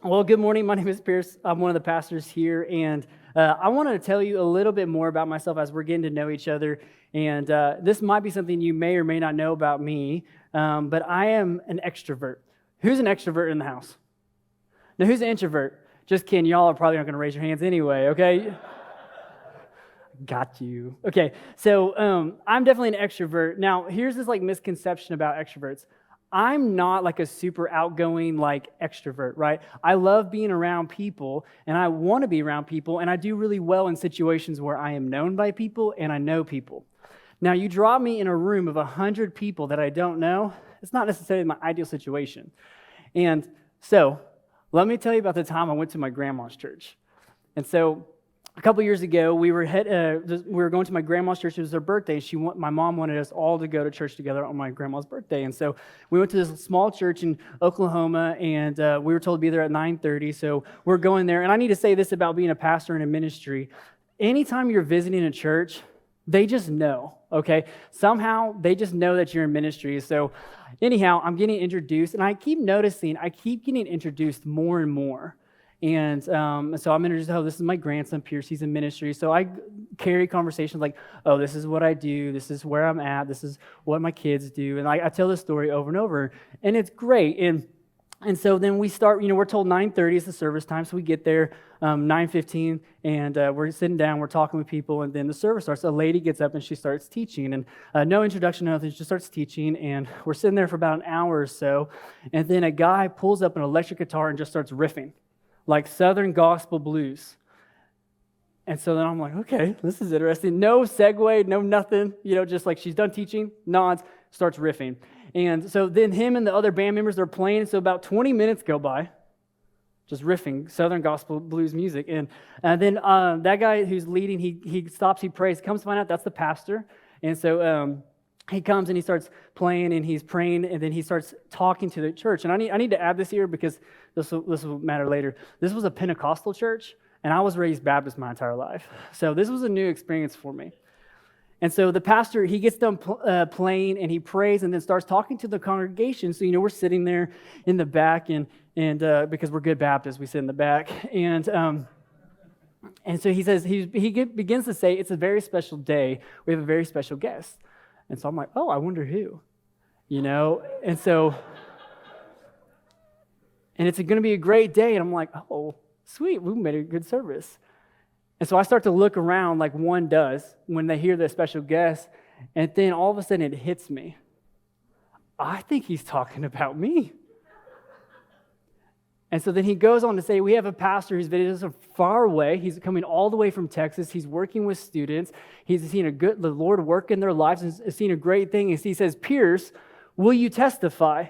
Well, good morning. My name is Pierce. I'm one of the pastors here, and I wanted to tell you a little bit more about myself as we're getting to know each other. And this might be something you may or may not know about me, but I am an extrovert. Who's an extrovert in the house? Now, who's an introvert? Just kidding. Y'all are probably not going to raise your hands anyway, okay? Got you. Okay, so I'm definitely an extrovert. Now, here's this misconception about extroverts. I'm not a super outgoing extrovert, right? I love being around people and I want to be around people, and I do really well in situations where I am known by people and I know people. Now, you drop me in a room of 100 people that I don't know, it's not necessarily my ideal situation. And so, let me tell you about the time I went to my grandma's church. And so, a couple years ago, we were going to my grandma's church. It was her birthday. My mom wanted us all to go to church together on my grandma's birthday. And so we went to this small church in Oklahoma, and we were told to be there at 9:30. So we're going there. And I need to say this about being a pastor in a ministry. Anytime you're visiting a church, they just know, okay? Somehow, they just know that you're in ministry. So anyhow, I'm getting introduced, and I keep noticing I keep getting introduced more and more. And so I'm introduced, this is my grandson, Pierce, he's in ministry. So I carry conversations like, this is what I do, this is where I'm at, this is what my kids do. And I tell this story over and over, and it's great. And so then we start, we're told 9:30 is the service time, so we get there 9:15, and we're sitting down, we're talking with people, and then the service starts. A lady gets up, and she starts teaching, and no introduction, nothing, she just starts teaching, and we're sitting there for about an hour or so, and then a guy pulls up an electric guitar and just starts riffing. Like Southern gospel blues. And so then I'm like, okay, this is interesting. No segue, no nothing, just like she's done teaching, nods, starts riffing. And so then him and the other band members, they're playing, so about 20 minutes go by, just riffing Southern gospel blues music. And then that guy who's leading, he stops, he prays, comes to find out that's the pastor. And so he comes and he starts playing and he's praying, and then he starts talking to the church. And I need to add this here because this will matter later. This was a Pentecostal church, and I was raised Baptist my entire life. So this was a new experience for me. And so the pastor, he gets done playing and he prays and then starts talking to the congregation. So, we're sitting there in the back and because we're good Baptists, we sit in the back. And so he says, he begins to say, it's a very special day. We have a very special guest. And so I'm like, I wonder who, And so, and it's going to be a great day. And I'm like, sweet, we made a good service. And so I start to look around like one does when they hear the special guest. And then all of a sudden it hits me. I think he's talking about me. And so then he goes on to say, we have a pastor who's visited us far away. He's coming all the way from Texas. He's working with students. He's seen the Lord work in their lives and has seen a great thing. And he says, Pierce, will you testify?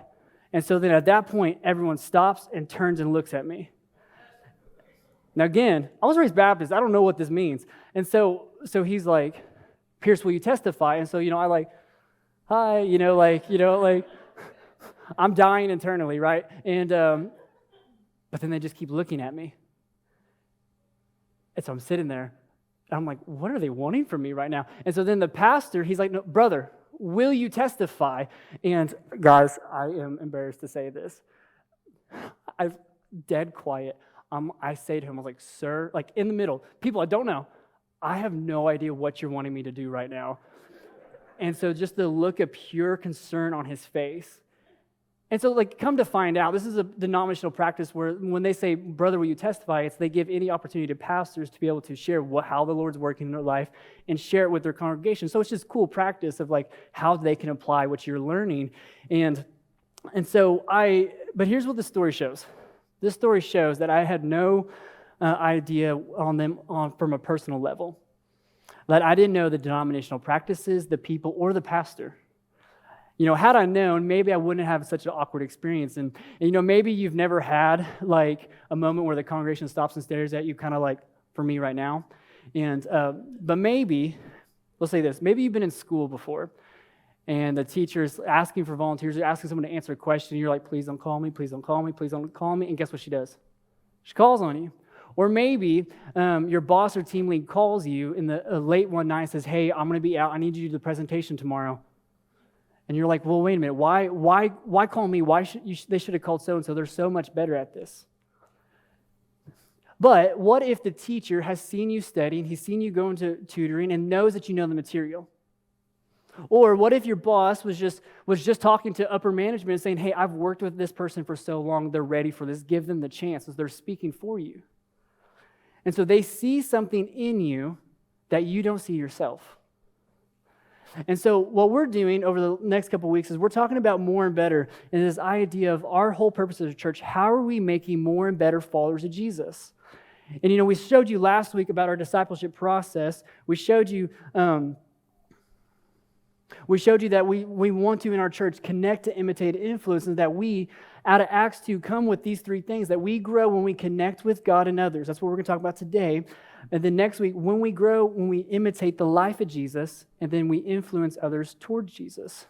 And so then at that point, everyone stops and turns and looks at me. Now again, I was raised Baptist. I don't know what this means. And so he's like, Pierce, will you testify? And so, I hi, I'm dying internally, right? And, but then they just keep looking at me. And so I'm sitting there, and I'm like, what are they wanting from me right now? And so then the pastor, he's like, no, brother, will you testify? And guys, I am embarrassed to say this. I'm dead quiet. I say to him, I was like, sir, in the middle, people I don't know, I have no idea what you're wanting me to do right now. And so just the look of pure concern on his face. And so, come to find out, this is a denominational practice where when they say, brother, will you testify, they give any opportunity to pastors to be able to share how the Lord's working in their life and share it with their congregation. So it's just cool practice of, how they can apply what you're learning. And so but here's what the story shows. This story shows that I had no idea on them from a personal level. That I didn't know the denominational practices, the people, or the pastor. Had I known, maybe I wouldn't have such an awkward experience. And maybe you've never had, a moment where the congregation stops and stares at you, kind of for me right now. And but maybe, let's say this, maybe you've been in school before, and the teacher's asking for volunteers, or asking someone to answer a question, and you're like, please don't call me, please don't call me, please don't call me. And guess what she does? She calls on you. Or maybe your boss or team lead calls you in the late one night and says, hey, I'm going to be out. I need you to do the presentation tomorrow. And you're like, well, wait a minute. Why call me? They should have called so-and-so. They're so much better at this. But what if the teacher has seen you study and he's seen you go into tutoring and knows that you know the material? Or what if your boss was just talking to upper management and saying, hey, I've worked with this person for so long, they're ready for this. Give them the chance as they're speaking for you. And so they see something in you that you don't see yourself. And so what we're doing over the next couple of weeks is we're talking about more and better, and this idea of our whole purpose as a church. How are we making more and better followers of Jesus? And we showed you last week about our discipleship process. We showed you that we want to, in our church, connect to imitate influence, and that we, out of Acts 2, come with these three things, that we grow when we connect with God and others. That's what we're going to talk about today. And then next week, when we grow, when we imitate the life of Jesus, and then we influence others towards Jesus.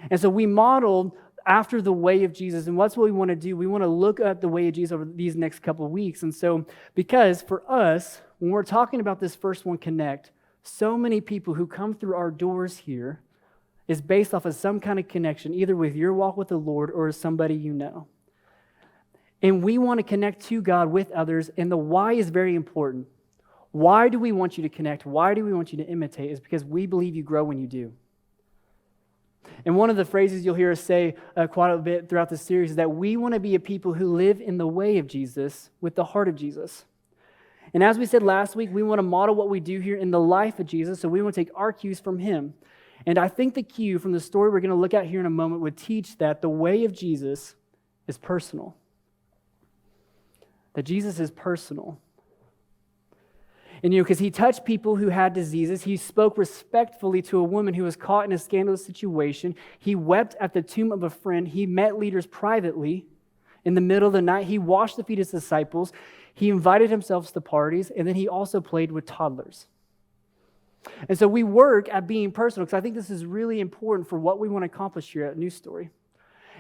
And so we modeled after the way of Jesus, and what's what we want to do? We want to look at the way of Jesus over these next couple of weeks. And so, because for us, when we're talking about this first one, connect, so many people who come through our doors here is based off of some kind of connection, either with your walk with the Lord or somebody you know. And we want to connect to God with others, and the why is very important. Why do we want you to connect? Why do we want you to imitate? Is because we believe you grow when you do. And one of the phrases you'll hear us say quite a bit throughout this series is that we want to be a people who live in the way of Jesus with the heart of Jesus. And as we said last week, we want to model what we do here in the life of Jesus, so we want to take our cues from him. And I think the cue from the story we're going to look at here in a moment would teach that the way of Jesus is personal. That Jesus is personal. And because he touched people who had diseases, he spoke respectfully to a woman who was caught in a scandalous situation. He wept at the tomb of a friend. He met leaders privately in the middle of the night. He washed the feet of his disciples. He invited himself to parties, and then he also played with toddlers. And so we work at being personal, because I think this is really important for what we want to accomplish here at New Story.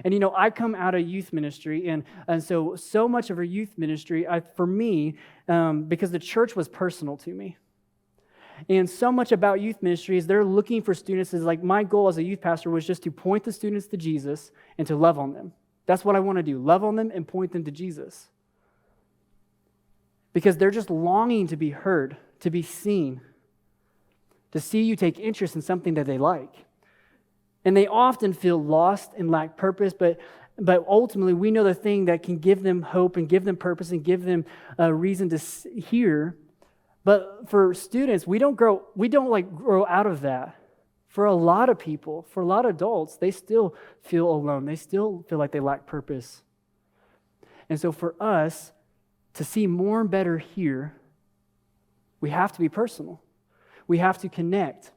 And I come out of youth ministry, and so much of our youth ministry, for me, because the church was personal to me. And so much about youth ministry is they're looking for students. Is like my goal as a youth pastor was just to point the students to Jesus and to love on them. That's what I want to do, love on them and point them to Jesus. Because they're just longing to be heard, to be seen, to see you take interest in something that they like. And they often feel lost and lack purpose, but ultimately we know the thing that can give them hope and give them purpose and give them a reason to hear. But for students, we don't grow out of that. For a lot of people, for a lot of adults, they still feel alone. They still feel like they lack purpose. And so for us to see more and better here, we have to be personal. We have to connect.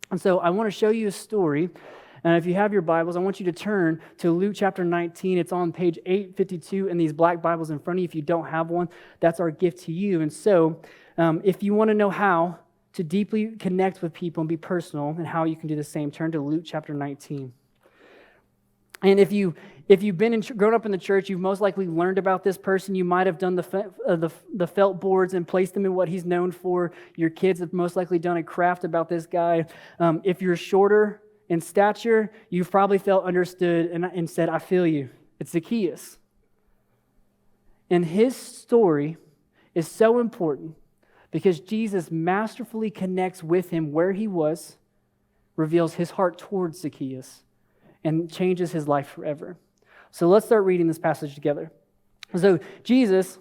And so I want to show you a story. And if you have your Bibles, I want you to turn to Luke chapter 19. It's on page 852 in these black Bibles in front of you. If you don't have one, that's our gift to you. And so if you want to know how to deeply connect with people and be personal and how you can do the same, turn to Luke chapter 19. And if you've been grown up in the church, you've most likely learned about this person. You might have done the felt boards and placed them in what he's known for. Your kids have most likely done a craft about this guy. If you're shorter in stature, you've probably felt understood and said, I feel you. It's Zacchaeus. And his story is so important because Jesus masterfully connects with him where he was, reveals his heart towards Zacchaeus, and changes his life forever. So let's start reading this passage together. So Jesus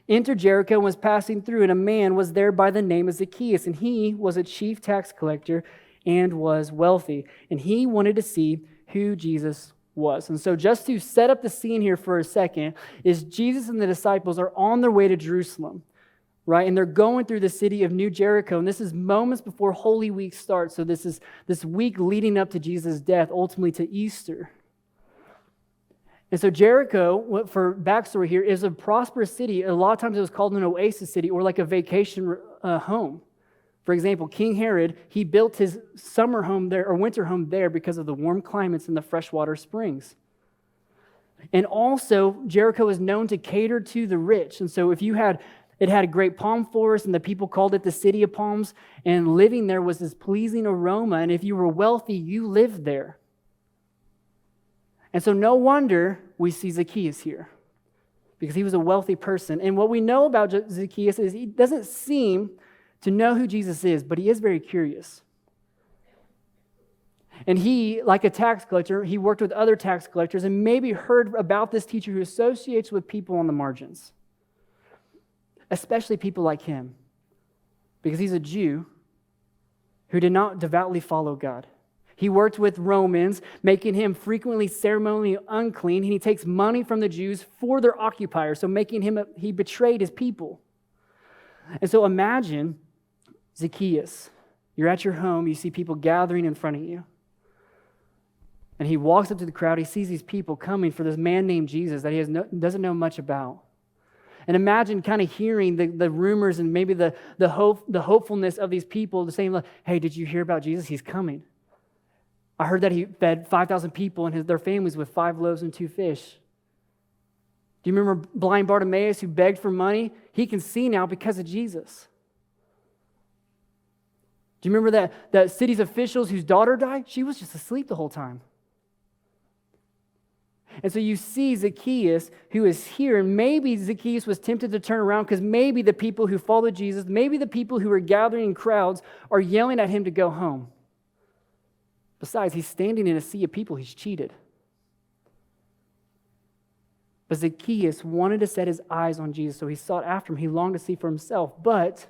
entered Jericho and was passing through, and a man was there by the name of Zacchaeus, and he was a chief tax collector and was wealthy. And he wanted to see who Jesus was. And so just to set up the scene here for a second, is Jesus and the disciples are on their way to Jerusalem, right? And they're going through the city of New Jericho, and this is moments before Holy Week starts. So this is this week leading up to Jesus' death, ultimately to Easter. And so Jericho, for backstory here, is a prosperous city. A lot of times it was called an oasis city or like a vacation home. For example, King Herod, he built his summer home there or winter home there because of the warm climates and the freshwater springs. And also, Jericho is known to cater to the rich. And so it had a great palm forest, and the people called it the city of palms, and living there was this pleasing aroma. And if you were wealthy, you lived there. And so no wonder we see Zacchaeus here. because he was a wealthy person. And what we know about Zacchaeus is he doesn't seem to know who Jesus is, but he is very curious. And he, like a tax collector, he worked with other tax collectors and maybe heard about this teacher who associates with people on the margins, especially people like him, because he's a Jew who did not devoutly follow God. He worked with Romans, making him frequently ceremonially unclean, and he takes money from the Jews for their occupiers, so making him, he betrayed his people. And so imagine Zacchaeus. You're at your home, you see people gathering in front of you. And he walks up to the crowd, he sees these people coming for this man named Jesus that he doesn't know much about. And imagine kind of hearing the rumors and maybe the hopefulness of these people saying, hey, did you hear about Jesus? He's coming. I heard that he fed 5,000 people and their families with 5 loaves and 2 fish. Do you remember blind Bartimaeus who begged for money? He can see now because of Jesus. Do you remember that city's officials whose daughter died? She was just asleep the whole time. And so you see Zacchaeus who is here, and maybe Zacchaeus was tempted to turn around because maybe the people who followed Jesus, maybe the people who are gathering in crowds are yelling at him to go home. Besides, he's standing in a sea of people he's cheated. But Zacchaeus wanted to set his eyes on Jesus, so he sought after him. He longed to see for himself, but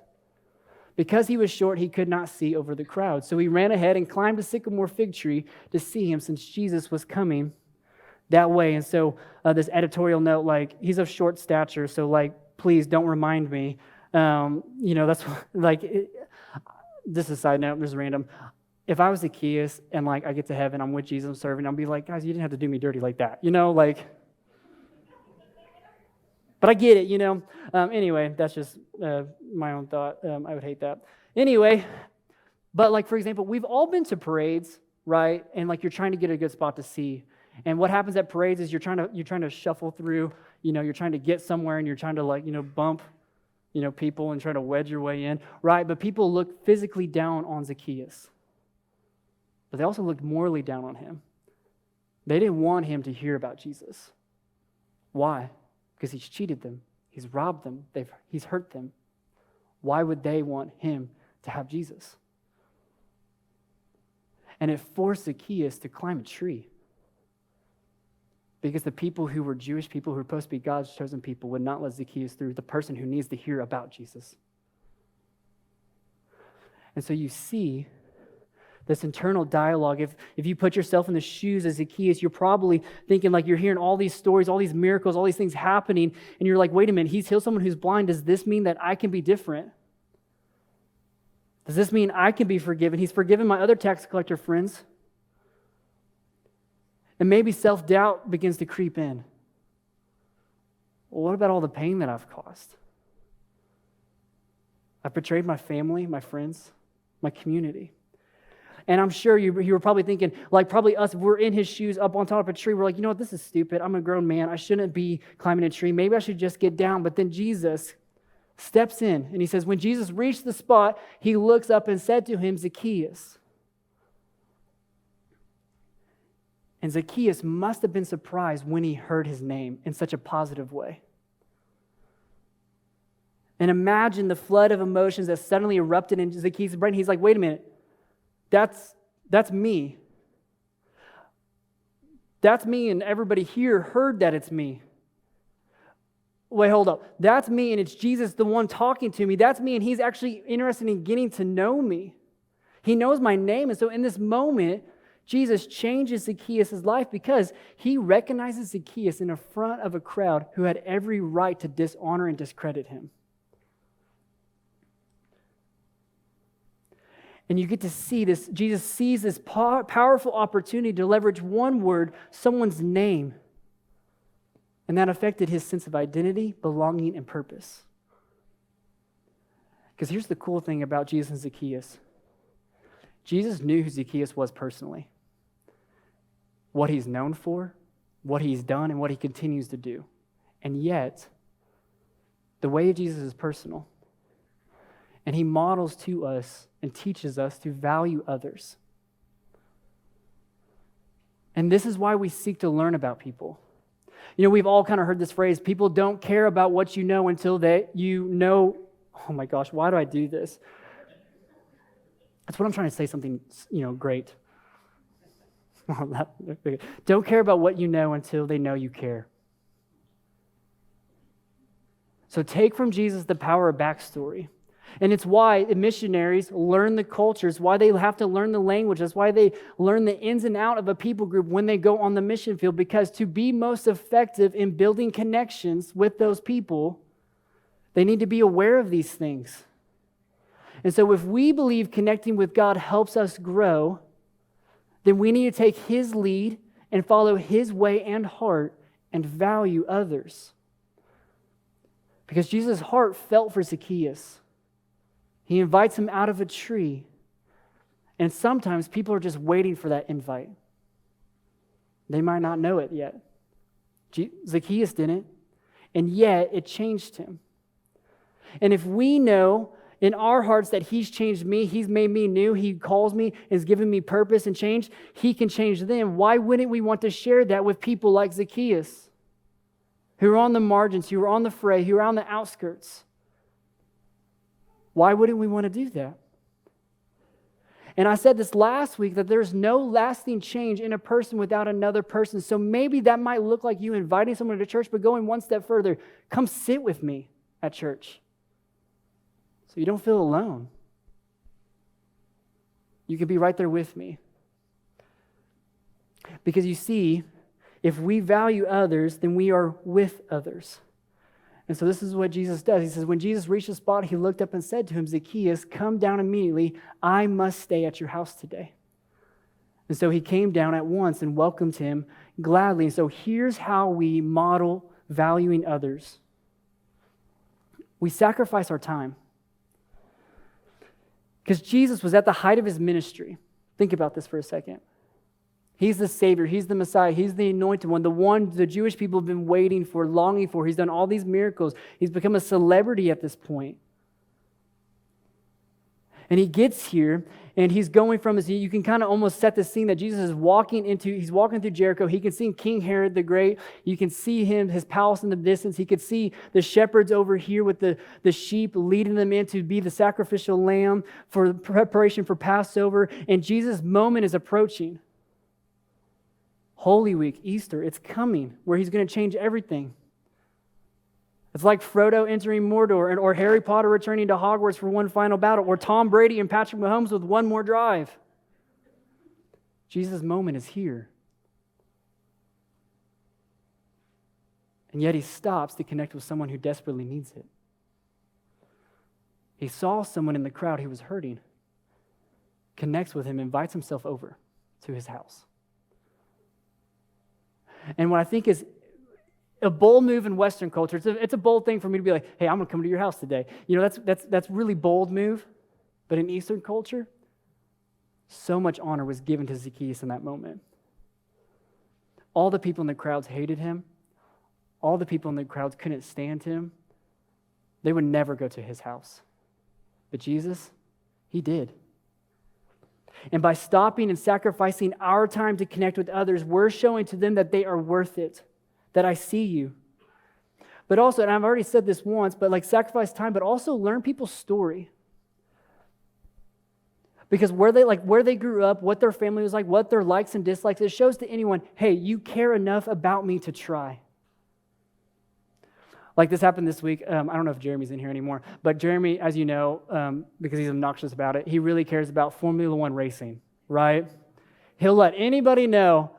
because he was short, he could not see over the crowd. So he ran ahead and climbed a sycamore fig tree to see him, since Jesus was coming that way. And so this editorial note, he's of short stature, so please don't remind me. That's this is a side note, just random. If I was Zacchaeus and I get to heaven, I'm with Jesus, I'm serving, I'll be like, guys, you didn't have to do me dirty like that, But I get it, Anyway, that's just my own thought. I would hate that. Anyway, but for example, we've all been to parades, right? And you're trying to get a good spot to see. And what happens at parades is you're trying to shuffle through, you're trying to get somewhere and you're trying to bump, people and try to wedge your way in, right? But people look physically down on Zacchaeus. But they also looked morally down on him. They didn't want him to hear about Jesus. Why? Because he's cheated them. He's robbed them. He's hurt them. Why would they want him to have Jesus? And it forced Zacchaeus to climb a tree. Because the people who were Jewish people, who were supposed to be God's chosen people, would not let Zacchaeus through, the person who needs to hear about Jesus. And so you see this internal dialogue. If you put yourself in the shoes of Zacchaeus, you're probably thinking you're hearing all these stories, all these miracles, all these things happening, and you're like, wait a minute, he's healed someone who's blind. Does this mean that I can be different? Does this mean I can be forgiven? He's forgiven my other tax collector friends. And maybe self-doubt begins to creep in. Well, what about all the pain that I've caused? I've betrayed my family, my friends, my community. And I'm sure you were probably thinking, probably us, if we're in his shoes up on top of a tree, we're like, what, this is stupid. I'm a grown man. I shouldn't be climbing a tree. Maybe I should just get down. But then Jesus steps in, and he says, when Jesus reached the spot, he looks up and said to him, Zacchaeus. And Zacchaeus must have been surprised when he heard his name in such a positive way. And imagine the flood of emotions that suddenly erupted in Zacchaeus' brain. He's like, wait a minute. That's me. That's me, and everybody here heard that it's me. Wait, hold up. That's me, and it's Jesus, the one talking to me. That's me, and he's actually interested in getting to know me. He knows my name, and so in this moment, Jesus changes Zacchaeus' life because he recognizes Zacchaeus in the front of a crowd who had every right to dishonor and discredit him. And you get to see this. Jesus sees this powerful opportunity to leverage one word, someone's name. And that affected his sense of identity, belonging, and purpose. Because here's the cool thing about Jesus and Zacchaeus. Jesus knew who Zacchaeus was personally, what he's known for, what he's done, and what he continues to do. And yet, the way of Jesus is personal. And he models to us and teaches us to value others. And this is why we seek to learn about people. We've all kind of heard this phrase, people don't care about what you know until you know, oh my gosh, why do I do this? That's what I'm trying to say, something, great. Don't care about what you know until they know you care. So take from Jesus the power of backstory. And it's why missionaries learn the cultures, why they have to learn the language. That's why they learn the ins and out of a people group when they go on the mission field, because to be most effective in building connections with those people, they need to be aware of these things. And so if we believe connecting with God helps us grow, then we need to take His lead and follow His way and heart and value others. Because Jesus' heart felt for Zacchaeus. He invites him out of a tree. And sometimes people are just waiting for that invite. They might not know it yet. Zacchaeus didn't, and yet it changed him. And if we know in our hearts that He's changed me, He's made me new, He calls me, has given me purpose and change, He can change them. Why wouldn't we want to share that with people like Zacchaeus, who are on the margins, who are on the fray, who are on the outskirts? Why wouldn't we want to do that? And I said this last week, that there's no lasting change in a person without another person. So maybe that might look like you inviting someone to church, but going one step further, come sit with me at church so you don't feel alone. You can be right there with me. Because you see, if we value others, then we are with others. And so this is what Jesus does. He says, when Jesus reached the spot, He looked up and said to him, Zacchaeus, come down immediately. I must stay at your house today. And so he came down at once and welcomed him gladly. And so here's how we model valuing others. We sacrifice our time. Because Jesus was at the height of His ministry. Think about this for a second. He's the Savior. He's the Messiah. He's the anointed one the Jewish people have been waiting for, longing for. He's done all these miracles. He's become a celebrity at this point. And He gets here, and He's going from this. You can kind of almost set the scene that Jesus is He's walking through Jericho. He can see King Herod the Great. You can see his palace in the distance. He could see the shepherds over here with the sheep, leading them in to be the sacrificial lamb for preparation for Passover. And Jesus' moment is approaching. Holy Week, Easter, it's coming, where He's going to change everything. It's like Frodo entering Mordor, or Harry Potter returning to Hogwarts for one final battle, or Tom Brady and Patrick Mahomes with one more drive. Jesus' moment is here. And yet He stops to connect with someone who desperately needs it. He saw someone in the crowd who was hurting, connects with him, invites himself over to his house. And what I think is a bold move in Western culture, it's a bold thing for me to be like, hey, I'm going to come to your house today. That's really bold move. But in Eastern culture, so much honor was given to Zacchaeus in that moment. All the people in the crowds hated him. All the people in the crowds couldn't stand him. They would never go to his house. But Jesus, He did. And by stopping and sacrificing our time to connect with others, we're showing to them that they are worth it, that I see you. But also, and I've already said this once, but sacrifice time, but also learn people's story. Because where they grew up, what their family was like, what their likes and dislikes, it shows to anyone, hey, you care enough about me to try. Like this happened this week. I don't know if Jeremy's in here anymore, but Jeremy, as you know, because he's obnoxious about it, he really cares about Formula One racing, right? He'll let anybody know,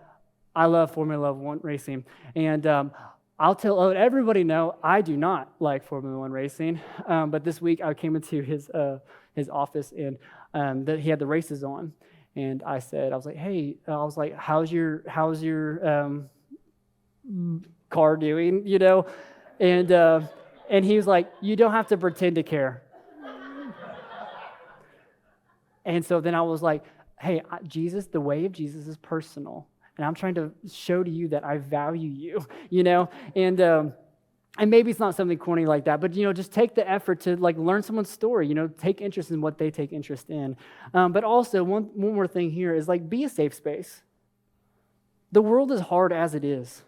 I love Formula One racing. And I'll let everybody know, I do not like Formula One racing. But this week I came into his office, and he had the races on. And I was like, how's your car doing, And he was like, you don't have to pretend to care. And so then I was like, hey, Jesus, the way of Jesus is personal. And I'm trying to show to you that I value you, And maybe it's not something corny like that, but, just take the effort to, learn someone's story, take interest in what they take interest in. But also, one more thing here is, be a safe space. The world is hard as it is.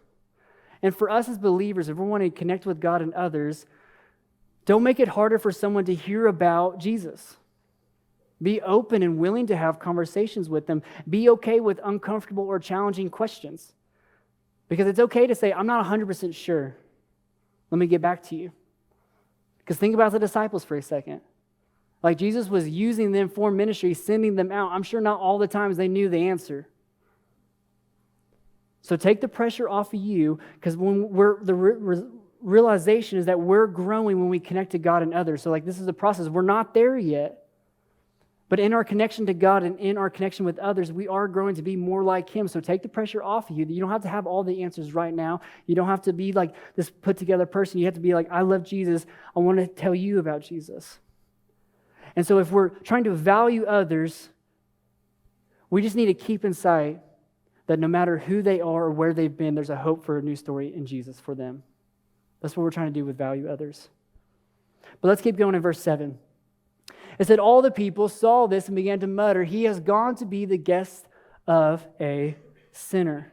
And for us as believers, if we want to connect with God and others, don't make it harder for someone to hear about Jesus. Be open and willing to have conversations with them. Be okay with uncomfortable or challenging questions. Because it's okay to say, I'm not 100% sure. Let me get back to you. Because think about the disciples for a second. Like Jesus was using them for ministry, sending them out. I'm sure not all the times they knew the answer. So take the pressure off of you, because when realization is that we're growing when we connect to God and others. So like this is a process. We're not there yet. But in our connection to God and in our connection with others, we are growing to be more like Him. So take the pressure off of you. You don't have to have all the answers right now. You don't have to be like this put together person. You have to be like, I love Jesus. I want to tell you about Jesus. And so if we're trying to value others, we just need to keep in sight that no matter who they are or where they've been, there's a hope for a new story in Jesus for them. That's what we're trying to do with value others. But let's keep going in verse 7. It said, all the people saw this and began to mutter, he has gone to be the guest of a sinner.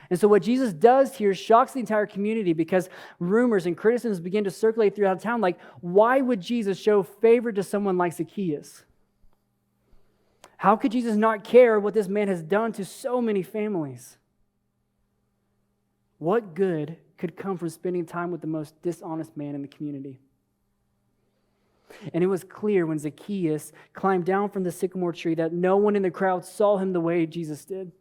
And so what Jesus does here shocks the entire community, because rumors and criticisms begin to circulate throughout town. Like, why would Jesus show favor to someone like Zacchaeus? How could Jesus not care what this man has done to so many families? What good could come from spending time with the most dishonest man in the community? And it was clear when Zacchaeus climbed down from the sycamore tree that no one in the crowd saw him the way Jesus did.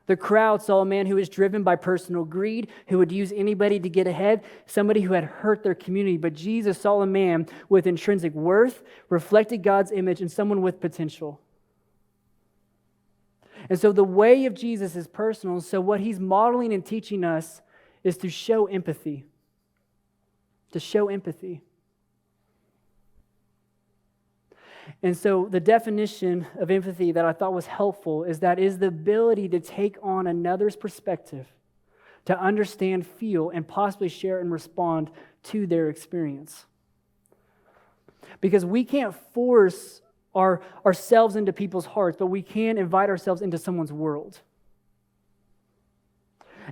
The crowd saw a man who was driven by personal greed, who would use anybody to get ahead, somebody who had hurt their community. But Jesus saw a man with intrinsic worth, reflected God's image, and someone with potential. And so the way of Jesus is personal. So what He's modeling and teaching us is to show empathy. To show empathy. And so the definition of empathy that I thought was helpful is that is the ability to take on another's perspective, to understand, feel, and possibly share and respond to their experience. Because we can't force ourselves into people's hearts, but we can invite ourselves into someone's world.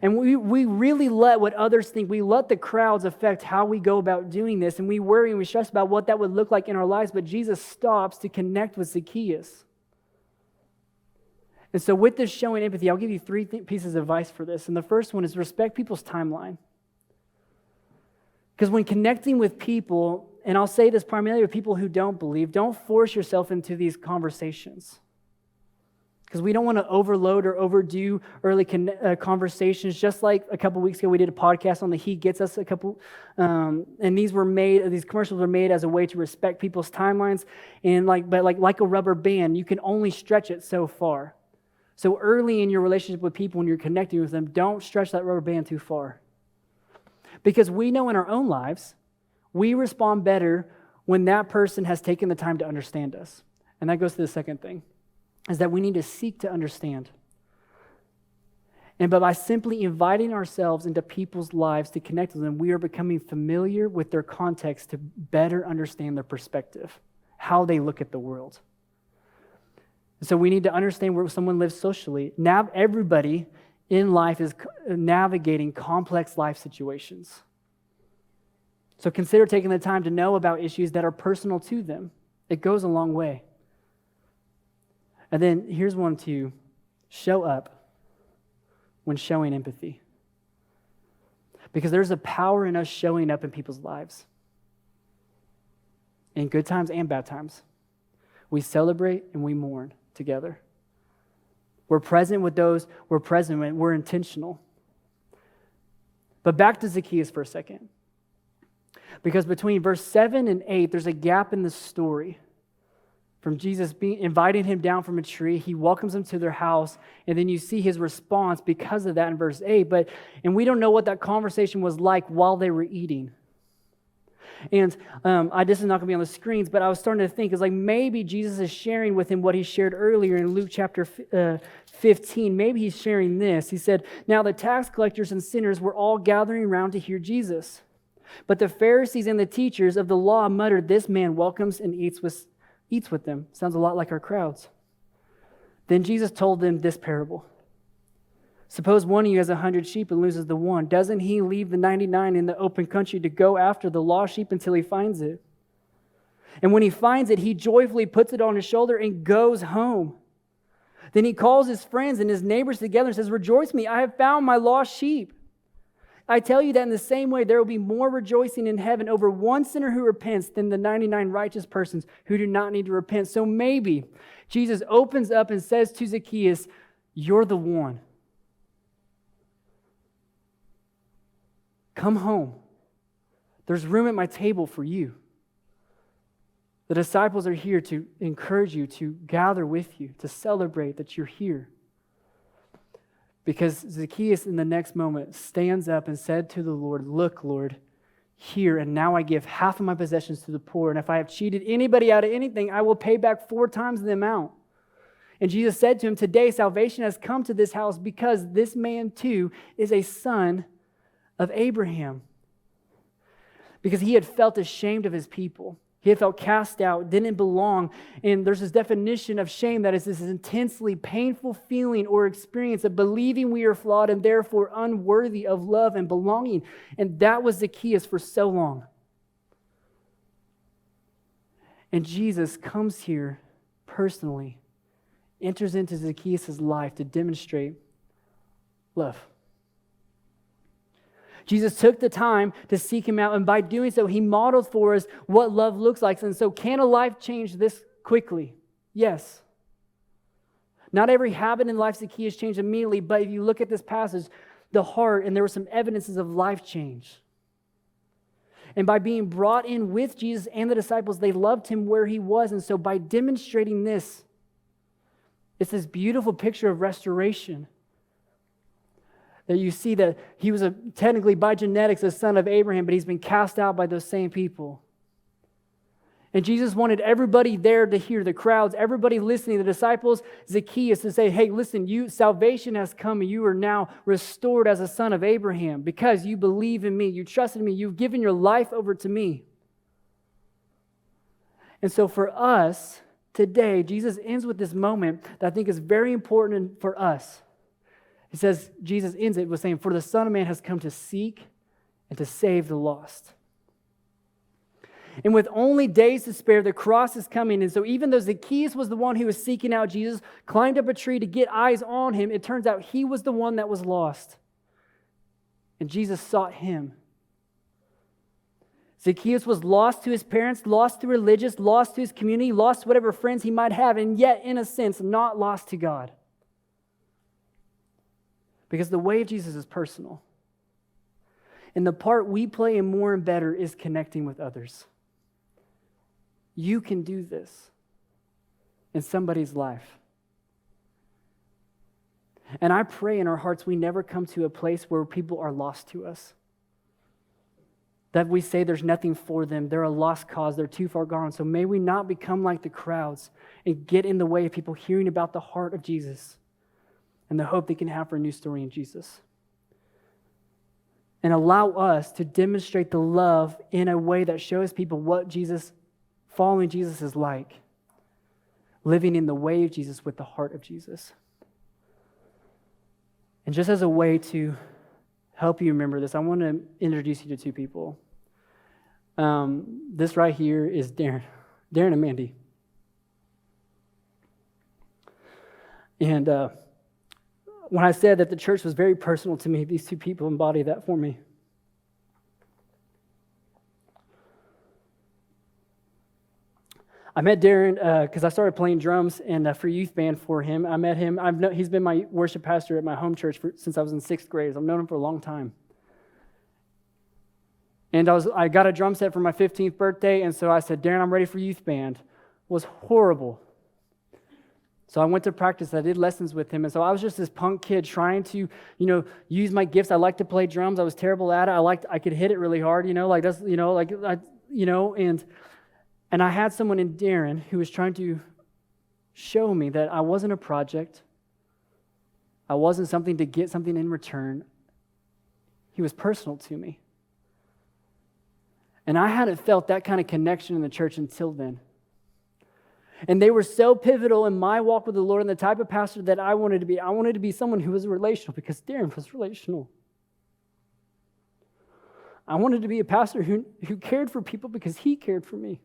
And we really let what others think, we let the crowds affect how we go about doing this, and we worry and we stress about what that would look like in our lives, but Jesus stops to connect with Zacchaeus. And so with this showing empathy, I'll give you three pieces of advice for this. And the first one is respect people's timeline. Because when connecting with people, and I'll say this primarily with people who don't believe, don't force yourself into these conversations. Because we don't want to overload or overdo early conversations. Just like a couple weeks ago, we did a podcast on the He Gets Us a couple, and these commercials were made as a way to respect people's timelines. And like a rubber band, you can only stretch it so far. So early in your relationship with people, when you're connecting with them, don't stretch that rubber band too far. Because we know in our own lives, we respond better when that person has taken the time to understand us. And that goes to the second thing, is that we need to seek to understand. But by simply inviting ourselves into people's lives to connect with them, we are becoming familiar with their context to better understand their perspective, how they look at the world. So we need to understand where someone lives socially. Now everybody in life is navigating complex life situations. So consider taking the time to know about issues that are personal to them. It goes a long way. And then here's one too. Show up when showing empathy. Because there's a power in us showing up in people's lives. In good times and bad times. We celebrate and we mourn together. We're present with those we're present with. We're intentional. But back to Zacchaeus for a second. Because between verse 7 and 8, there's a gap in the story. From Jesus inviting him down from a tree, he welcomes him to their house, and then you see his response because of that in verse 8. And we don't know what that conversation was like while they were eating. And this is not going to be on the screens, but I was starting to think, it's like maybe Jesus is sharing with him what he shared earlier in Luke chapter 15. Maybe he's sharing this. He said, now the tax collectors and sinners were all gathering around to hear Jesus. But the Pharisees and the teachers of the law muttered, this man welcomes and eats with them. Sounds a lot like our crowds. Then Jesus told them this parable. Suppose one of you has 100 sheep and loses the one. Doesn't he leave the 99 in the open country to go after the lost sheep until he finds it? And when he finds it, he joyfully puts it on his shoulder and goes home. Then he calls his friends and his neighbors together and says, rejoice with me, I have found my lost sheep. I tell you that in the same way, there will be more rejoicing in heaven over one sinner who repents than the 99 righteous persons who do not need to repent. So maybe Jesus opens up and says to Zacchaeus, you're the one. Come home. There's room at my table for you. The disciples are here to encourage you, to gather with you, to celebrate that you're here. Because Zacchaeus in the next moment stands up and said to the Lord, look, Lord, here, and now I give half of my possessions to the poor. And if I have cheated anybody out of anything, I will pay back 4 times the amount. And Jesus said to him, today salvation has come to this house because this man too is a son of Abraham. Because he had felt ashamed of his people. He had felt cast out, didn't belong. And there's this definition of shame that is this intensely painful feeling or experience of believing we are flawed and therefore unworthy of love and belonging. And that was Zacchaeus for so long. And Jesus comes here personally, enters into Zacchaeus' life to demonstrate love. Jesus took the time to seek him out, and by doing so, he modeled for us what love looks like. And so, can a life change this quickly? Yes. Not every habit in life's key is changed immediately, but if you look at this passage, the heart, and there were some evidences of life change. And by being brought in with Jesus and the disciples, they loved him where he was. And so by demonstrating this, it's this beautiful picture of restoration. That you see that he was technically by genetics a son of Abraham, but he's been cast out by those same people. And Jesus wanted everybody there to hear, the crowds, everybody listening, the disciples, Zacchaeus, to say, hey, listen, salvation has come and you are now restored as a son of Abraham because you believe in me, you trust in me, you've given your life over to me. And so for us today, Jesus ends with this moment that I think is very important for us. He says, Jesus ends it with saying, for the Son of Man has come to seek and to save the lost. And with only days to spare, the cross is coming. And so even though Zacchaeus was the one who was seeking out Jesus, climbed up a tree to get eyes on him, it turns out he was the one that was lost. And Jesus sought him. Zacchaeus was lost to his parents, lost to religious, lost to his community, lost to whatever friends he might have, and yet, in a sense, not lost to God. Because the way of Jesus is personal. And the part we play in more and better is connecting with others. You can do this in somebody's life. And I pray in our hearts we never come to a place where people are lost to us. That we say there's nothing for them. They're a lost cause. They're too far gone. So may we not become like the crowds and get in the way of people hearing about the heart of Jesus and the hope they can have for a new story in Jesus. And allow us to demonstrate the love in a way that shows people what following Jesus is like. Living in the way of Jesus with the heart of Jesus. And just as a way to help you remember this, I want to introduce you to 2 people. This right here is Darren and Mandy. And when I said that the church was very personal to me, these 2 people embody that for me. I met Darren because I started playing drums and for youth band for him. I met him. He's been my worship pastor at my home church since I was in 6th grade. I've known him for a long time. And I got a drum set for my 15th birthday, and so I said, Darren, I'm ready for youth band. It was horrible. So I went to practice. I did lessons with him. And so I was just this punk kid trying to, use my gifts. I liked to play drums. I was terrible at it. I could hit it really hard, and I had someone in Darren who was trying to show me that I wasn't a project. I wasn't something to get something in return. He was personal to me. And I hadn't felt that kind of connection in the church until then. And they were so pivotal in my walk with the Lord and the type of pastor that I wanted to be. I wanted to be someone who was relational because Darren was relational. I wanted to be a pastor who cared for people because he cared for me,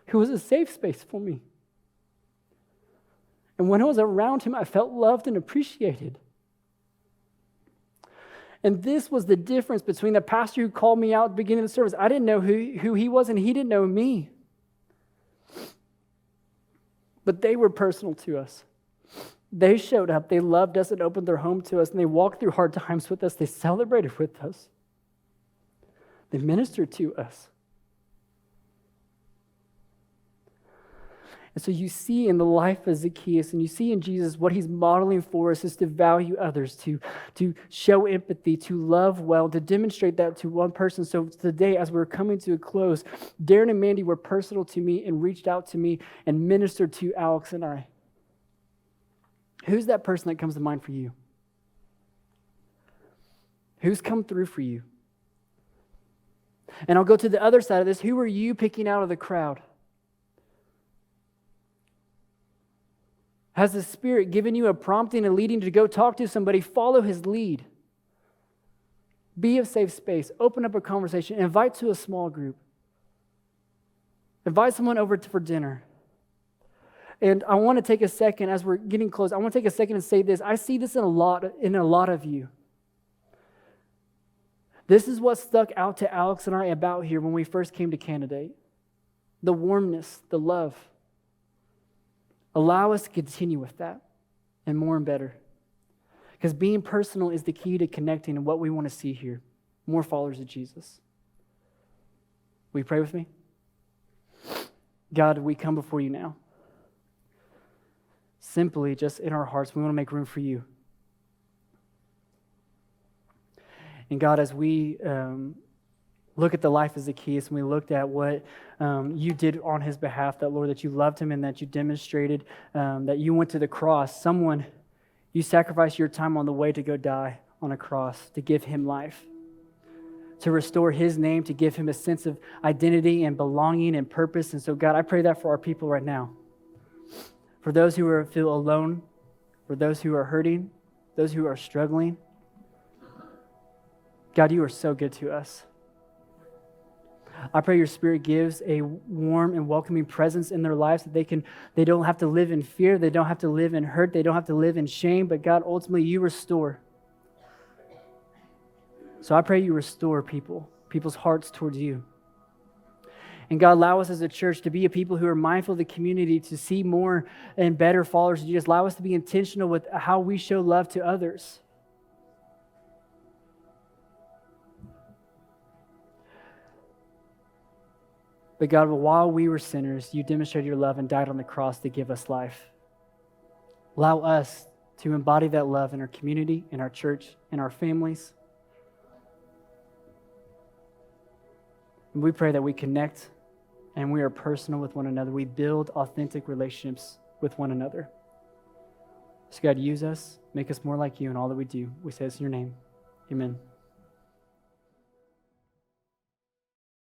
who was a safe space for me. And when I was around him, I felt loved and appreciated. And this was the difference between the pastor who called me out at the beginning of the service. I didn't know who he was, and he didn't know me. But they were personal to us. They showed up, they loved us and opened their home to us, and they walked through hard times with us. They celebrated with us. They ministered to us. And so you see in the life of Zacchaeus, and you see in Jesus, what he's modeling for us is to value others, to show empathy, to love well, to demonstrate that to one person. So today, as we're coming to a close, Darren and Mandy were personal to me and reached out to me and ministered to Alex and I. Who's that person that comes to mind for you? Who's come through for you? And I'll go to the other side of this. Who are you picking out of the crowd? Has the Spirit given you a prompting and leading to go talk to somebody? Follow his lead. Be a safe space. Open up a conversation. Invite to a small group. Invite someone over for dinner. And I want to take a second as we're getting close. I want to take a second and say this. I see this in a lot of you. This is what stuck out to Alex and I about here when we first came to Candidate. The warmness, the love. Allow us to continue with that, and more and better. Because being personal is the key to connecting and what we want to see here. More followers of Jesus. Will you pray with me? God, we come before you now. Simply, just in our hearts, we want to make room for you. And God, as we look at the life of Zacchaeus, and we looked at what you did on his behalf, that, Lord, that you loved him and that you demonstrated that you went to the cross. You sacrificed your time on the way to go die on a cross to give him life, to restore his name, to give him a sense of identity and belonging and purpose. And so, God, I pray that for our people right now. For those who feel alone, for those who are hurting, those who are struggling. God, you are so good to us. I pray your Spirit gives a warm and welcoming presence in their lives that they don't have to live in fear, they don't have to live in hurt, they don't have to live in shame, but God, ultimately you restore. So I pray you restore people's hearts towards you. And God, allow us as a church to be a people who are mindful of the community, to see more and better followers of Jesus. Allow us to be intentional with how we show love to others. But God, while we were sinners, you demonstrated your love and died on the cross to give us life. Allow us to embody that love in our community, in our church, in our families. And we pray that we connect and we are personal with one another. We build authentic relationships with one another. So God, use us, make us more like you in all that we do. We say this in your name. Amen.